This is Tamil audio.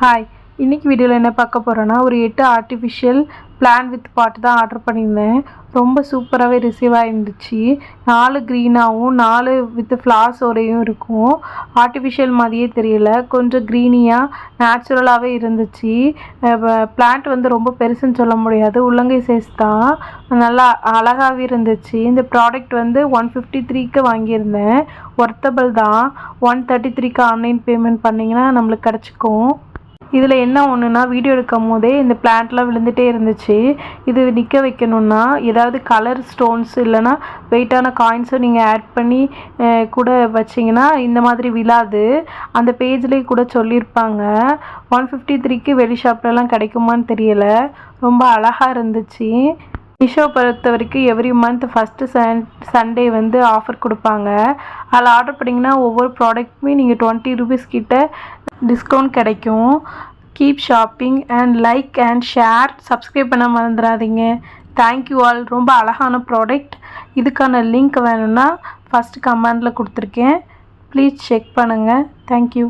ஹாய், இன்றைக்கி வீடியோவில் என்ன பார்க்க போகிறோன்னா ஒரு 8 ஆர்டிஃபிஷியல் பிளான்ட் வித் பாட் தான் ஆர்டர் பண்ணியிருந்தேன். ரொம்ப சூப்பராகவே ரிசீவ் ஆகிருந்துச்சு. 4 க்ரீனாகவும் 4 வித் ஃப்ளார்ஸோடையும் இருக்கும். ஆர்டிஃபிஷியல் மாதிரியே தெரியல, கொஞ்சம் க்ரீனியாக நேச்சுரலாகவே இருந்துச்சு. பிளான்ட் வந்து ரொம்ப பெருசுன்னு சொல்ல முடியாது, உள்ளங்கை சைஸ் தான். நல்லா அழகாகவே இருந்துச்சு. இந்த ப்ராடக்ட் வந்து 153க்கு வாங்கியிருந்தேன். ஒர்த்தபிள் தான். 133க்கு ஆன்லைன் பேமெண்ட் பண்ணிங்கன்னா நம்மளுக்கு கிடச்சிக்கும். இதில் என்ன ஒன்றுனா, வீடியோ எடுக்கும் போதே இந்த பிளான்ட்லாம் விழுந்துகிட்டே இருந்துச்சு. இது நிற்க வைக்கணுன்னா ஏதாவது கலர் ஸ்டோன்ஸ் இல்லைனா வெயிட்டான காயின்ஸும் நீங்கள் ஆட் பண்ணி கூட வச்சிங்கன்னா இந்த மாதிரி விழாது. அந்த பேஜ்லேயே கூட சொல்லியிருப்பாங்க. 153க்கு வெளி ஷாப்லலாம் கிடைக்குமான்னு தெரியலை. ரொம்ப அழகாக இருந்துச்சு. மீஷோ பொறுத்த வரைக்கும் எவ்ரி மந்த் ஃபஸ்ட்டு சண்டே வந்து ஆஃபர் கொடுப்பாங்க. அதில் ஆர்டர் பண்ணிங்கன்னா ஒவ்வொரு ப்ராடக்ட்டுமே நீங்கள் 20 ரூபீஸ் கிட்ட டிஸ்கவுண்ட் கிடைக்கும். Keep shopping and like and share. Subscribe பண்ண மறந்துடாதீங்க. Thank you all. ரொம்ப அழகான ப்ராடக்ட். இதுக்கான லிங்க் வேணும்னா ஃபஸ்ட்டு கமெண்டில் கொடுத்துருக்கேன். ப்ளீஸ் செக் பண்ணுங்கள். தேங்க்யூ.